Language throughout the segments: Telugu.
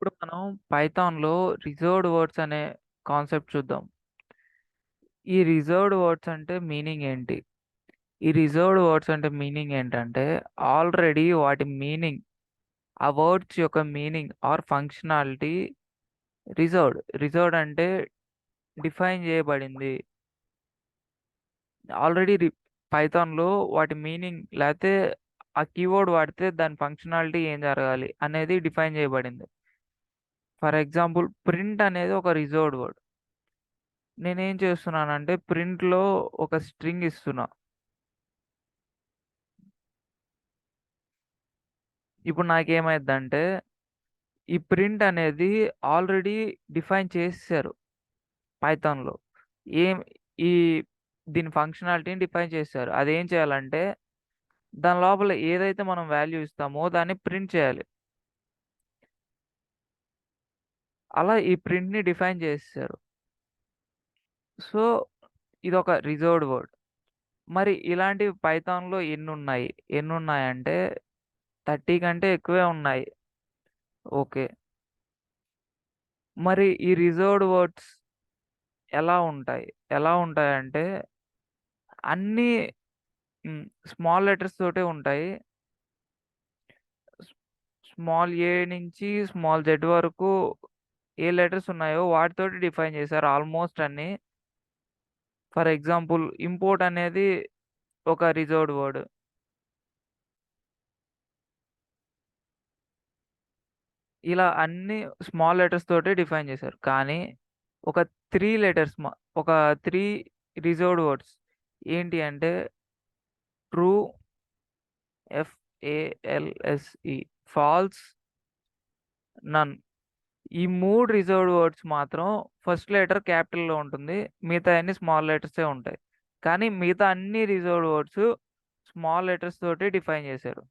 ఇప్పుడు మనం పైథాన్‌లో రిజర్వ్డ్ వర్డ్స్ అనే కాన్సెప్ట్ చూద్దాం. ఈ రిజర్వ్డ్ వర్డ్స్ అంటే మీనింగ్ ఏంటి? ఈ రిజర్వ్డ్ వర్డ్స్ అంటే మీనింగ్ ఏంటంటే, ఆల్రెడీ వాటి మీనింగ్, ఆ వర్డ్స్ యొక్క మీనింగ్ ఆర్ ఫంక్షనాలిటీ రిజర్వ్డ్ అంటే డిఫైన్ చేయబడింది. ఆల్రెడీ పైథాన్‌లో వాటి మీనింగ్ లేతే ఆ కీవర్డ్ వాడితే దాని ఫంక్షనాలిటీ ఏం జరగాలి అనేది డిఫైన్ చేయబడింది. ఫర్ ఎగ్జాంపుల్ ప్రింట్ అనేది ఒక రిజర్వ్డ్ వర్డ్. నేనేం చేస్తున్నానంటే ప్రింట్‌లో ఒక స్ట్రింగ్ ఇస్తున్నా. ఇప్పుడు నాకేమైద్దంటే, ఈ ప్రింట్ అనేది ఆల్రెడీ డిఫైన్ చేసేసారు పైథాన్‌లో. ఏం ఈ దీని ఫంక్షనాలిటీని డిఫైన్ చేశారు. అదేం చేయాలంటే, దాని లోపల ఏదైతే మనం వాల్యూ ఇస్తామో దాన్ని ప్రింట్ చేయాలి. అలా ఈ ప్రింట్‌ని డిఫైన్ చేసేసారు. సో, ఇదొక రిజర్వ్డ్ వర్డ్. మరి ఇలాంటివి పైథాన్‌లో ఎన్నున్నాయంటే 30 కంటే ఎక్కువే ఉన్నాయి. ఓకే. మరి ఈ రిజర్వ్డ్ వర్డ్స్ ఎలా ఉంటాయి? ఎలా ఉంటాయంటే అన్నీ స్మాల్ లెటర్స్ తోటే ఉంటాయి. స్ స్మాల్ ఏ నుంచి స్మాల్ జెడ్ వరకు ఏ లెటర్స్ ఉన్నాయో వాటితోటి డిఫైన్ చేశారు ఆల్‌మోస్ట్ అన్నీ. ఫర్ ఎగ్జాంపుల్ ఇంపోర్ట్ అనేది ఒక రిజర్వ్డ్ వర్డ్. ఇలా అన్నీ స్మాల్ లెటర్స్ తోటే డిఫైన్ చేశారు. కానీ ఒక 3 లెటర్స్ ఒక 3 రిజర్వ్డ్ వర్డ్స్ ఏంటి అంటే ట్రూ, FALSE, ఫాల్స్, నన్. ఈ 3 రిజర్వ్డ్ వర్డ్స్ మాత్రం ఫస్ట్ లెటర్ క్యాపిటల్‌లో ఉంటుంది. మిగతాయన్ని స్మాల్ లెటర్సే ఉంటాయి. కానీ మిగతా అన్ని రిజర్వ్డ్ వర్డ్స్ స్మాల్ లెటర్స్ తోటి డిఫైన్ చేశారు.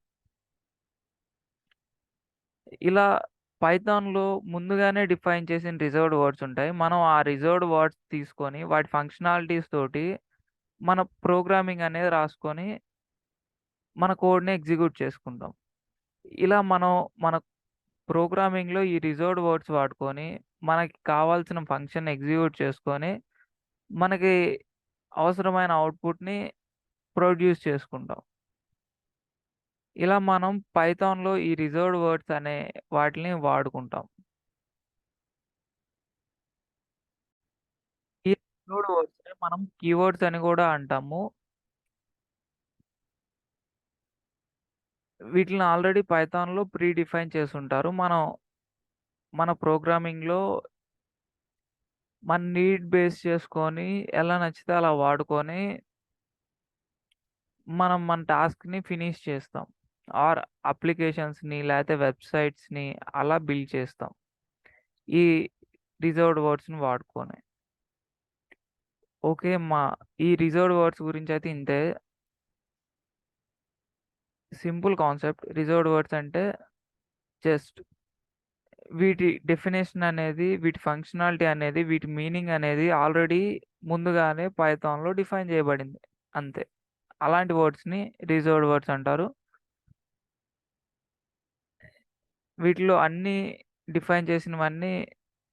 ఇలా పైథాన్‌లో ముందుగానే డిఫైన్ చేసిన రిజర్వ్డ్ వర్డ్స్ ఉంటాయి. మనం ఆ రిజర్వ్డ్ వర్డ్స్ తీసుకొని వాటి ఫంక్షనాలిటీస్ తోటి మన ప్రోగ్రామింగ్ అనేది రాసుకొని మన కోడ్‌ని ఎగ్జిక్యూట్ చేసుకుంటాం. ఇలా మనం మన ప్రోగ్రామింగ్‌లో ఈ రిజర్వ్డ్ వర్డ్స్ వాడుకొని, మనకి కావాల్సిన ఫంక్షన్ ఎగ్జిక్యూట్ చేసుకొని, మనకి అవసరమైన అవుట్‌పుట్‌ని ప్రొడ్యూస్ చేసుకుంటాం. ఇలా మనం పైథాన్‌లో ఈ రిజర్వ్డ్ వర్డ్స్ అనే వాటిని వాడుకుంటాం. ఈ రిజర్వ్డ్ వర్డ్స్‌నే మనం కీవర్డ్స్ అని గూడా అంటాము. వీటిలిని ఆల్రెడీ పైథాన్‌లో ప్రీ డిఫైన్ చేసుంటారు. మనం మన ప్రోగ్రామింగ్‌లో మన నీడ్ బేస్ చేసుకొని ఎలా నచ్చితే అలా వాడుకొని మనం మన టాస్క్‌ని ఫినిష్ చేస్తాం. ఆర్ అప్లికేషన్స్‌ని లేతే వెబ్‌సైట్స్‌ని అలా బిల్డ్ చేస్తాం. ఈ రిజర్వ్డ్ వర్డ్స్‌ని వాడుకొని. ఓకే. ఈ రిజర్వ్డ్ వర్డ్స్ గురించయితే ఇంతే. Simple concept. రిజర్వ్డ్ వర్డ్స్ అంటే జస్ట్ వీటి డెఫినిషన్ అనేది, వీటి ఫంక్షనాలిటీ అనేది, వీటి మీనింగ్ అనేది ఆల్రెడీ ముందుగానే పైథాన్‌లో డిఫైన్ చేయబడింది. అంతే. అలాంటి వర్డ్స్‌ని రిజర్వ్డ్ వర్డ్స్ అంటారు. వీటిలో అన్నీ డిఫైన్ చేసినవన్నీ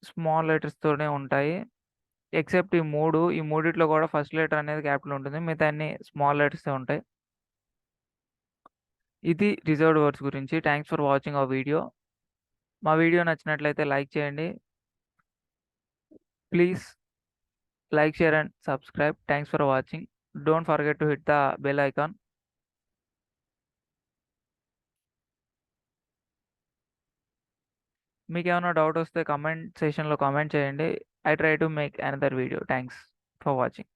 స్మాల్ లెటర్స్‌తోనే ఉంటాయి. ఎక్సెప్ట్ ఈ మూడిట్లో కూడా ఫస్ట్ లెటర్ అనేది క్యాపిటల్ ఉంటుంది. మిగతా అన్ని స్మాల్ లెటర్సే ఉంటాయి. ఇది రిజర్వ్డ్ వర్డ్స్ గురించి. Thanks for watching our video. మా వీడియో నచ్చినట్లయితే లైక్ చేయండి. Please like, share and subscribe. Thanks for watching. Don't forget to hit the bell icon. మీకేమైనా డౌట్ వస్తే కామెంట్ సెక్షన్‌లో కామెంట్ చేయండి. I try to make another video. Thanks for watching.